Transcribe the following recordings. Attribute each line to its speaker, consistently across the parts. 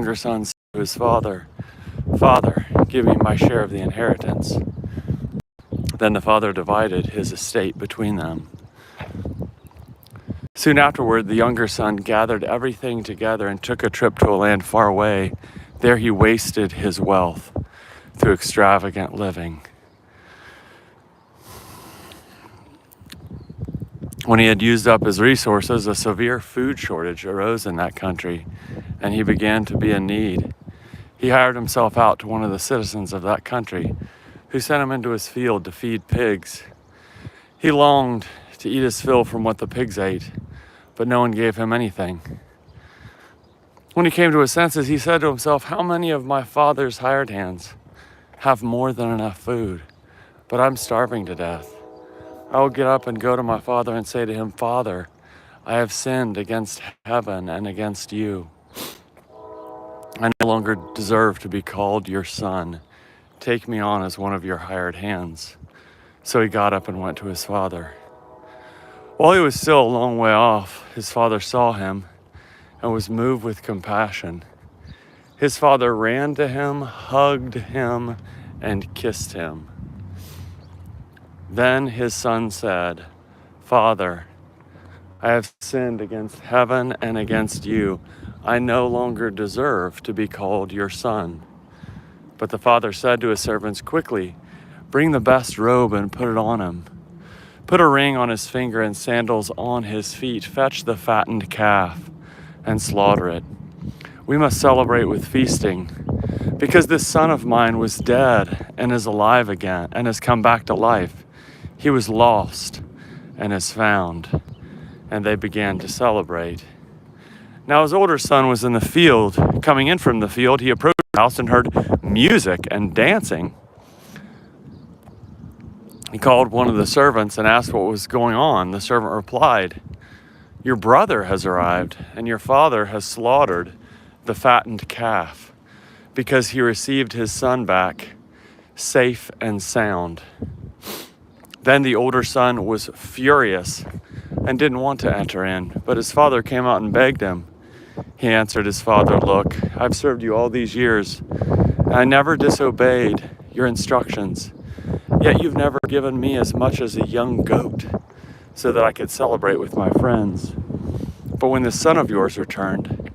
Speaker 1: younger son said to his father, "Father, give me my share of the inheritance." Then the father divided his estate between them. Soon afterward, the younger son gathered everything together and took a trip to a land far away. There he wasted his wealth through extravagant living. When he had used up his resources, a severe food shortage arose in that country, and he began to be in need. He hired himself out to one of the citizens of that country, who sent him into his field to feed pigs. He longed to eat his fill from what the pigs ate, but no one gave him anything. When he came to his senses, he said to himself, "How many of my father's hired hands have more than enough food, but I'm starving to death? I will get up and go to my father and say to him, 'Father, I have sinned against heaven and against you. I no longer deserve to be called your son. Take me on as one of your hired hands.'" So he got up and went to his father. While he was still a long way off, his father saw him and was moved with compassion. His father ran to him, hugged him, and kissed him. Then his son said, "Father, I have sinned against heaven and against you. I no longer deserve to be called your son." But the father said to his servants, "Quickly, bring the best robe and put it on him. Put a ring on his finger and sandals on his feet. Fetch the fattened calf and slaughter it. We must celebrate with feasting, because this son of mine was dead and is alive again and has come back to life. He was lost and is found." And they began to celebrate. Now his older son was in the field. Coming in from the field, he approached the house and heard music and dancing. He called one of the servants and asked what was going on. The servant replied, "Your brother has arrived, and your father has slaughtered the fattened calf, because he received his son back safe and sound." Then the older son was furious and didn't want to enter in, but his father came out and begged him. He answered his father, "Look, I've served you all these years, and I never disobeyed your instructions. Yet you've never given me as much as a young goat so that I could celebrate with my friends. But when this son of yours returned,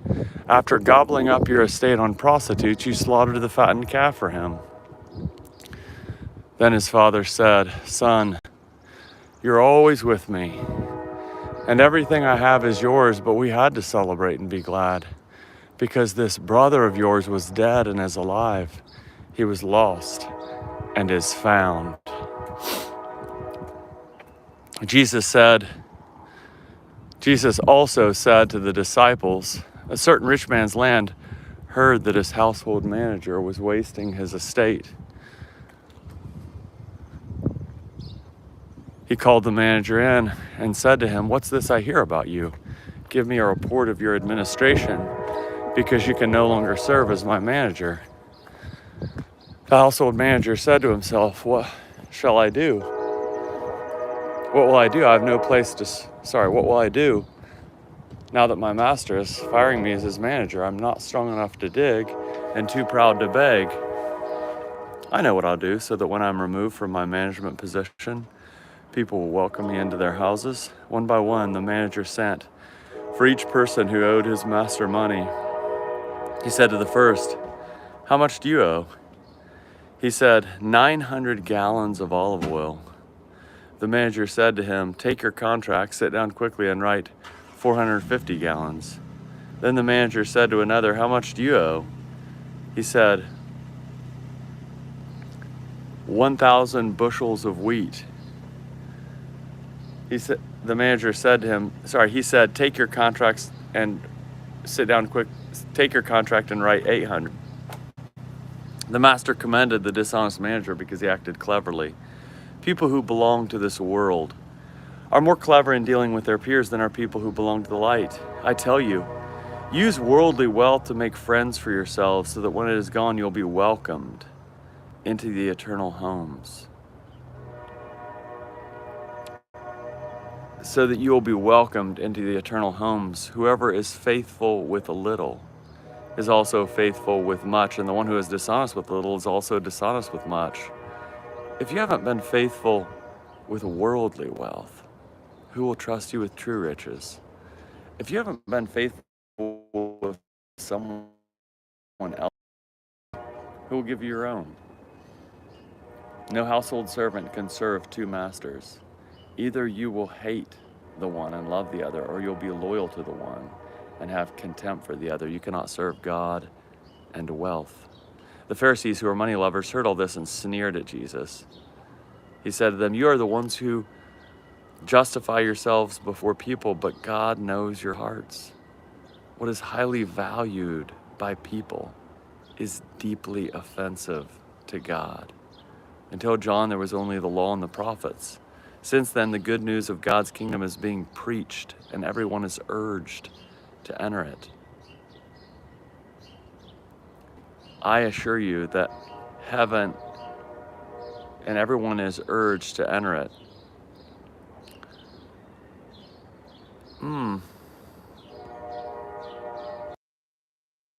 Speaker 1: after gobbling up your estate on prostitutes, you slaughtered the fattened calf for him." Then his father said, "Son, you're always with me, and everything I have is yours, but we had to celebrate and be glad, because this brother of yours was dead and is alive. He was lost and is found." Jesus also said to the disciples, "A certain rich man's land heard that his household manager was wasting his estate. He called the manager in and said to him, 'What's this I hear about you? Give me a report of your administration, because you can no longer serve as my manager.' The household manager said to himself, 'What shall I do? What will I do? I have no place to... What will I do now that my master is firing me as his manager? I'm not strong enough to dig and too proud to beg. I know what I'll do so that when I'm removed from my management position, people will welcome me into their houses.' One by one, the manager sent for each person who owed his master money. He said to the first, 'How much do you owe?' He said, 900 gallons of olive oil. The manager said to him, 'Take your contract, sit down quickly and write 450 gallons. Then the manager said to another, 'How much do you owe?' He said, 1,000 bushels of wheat. The manager said to him, he said, 'Take your contracts and sit down quick. Take your contract and write 800. The master commended the dishonest manager because he acted cleverly. People who belong to this world are more clever in dealing with their peers than are people who belong to the light. I tell you, use worldly wealth to make friends for yourselves, so that when it is gone, you'll be welcomed into the eternal homes. So that you will be welcomed into the eternal homes. Whoever is faithful with a little is also faithful with much, and the one who is dishonest with little is also dishonest with much. If you haven't been faithful with worldly wealth, who will trust you with true riches? If you haven't been faithful with someone else, who will give you your own? No household servant can serve two masters. Either you will hate the one and love the other, or you'll be loyal to the one and have contempt for the other. You cannot serve God and wealth. The Pharisees, who were money lovers, heard all this and sneered at Jesus. He said to them, "You are the ones who justify yourselves before people, but God knows your hearts. What is highly valued by people is deeply offensive to God. Until John, there was only the law and the prophets. Since then, the good news of God's kingdom is being preached, and everyone is urged to enter it. I assure you that heaven and everyone is urged to enter it."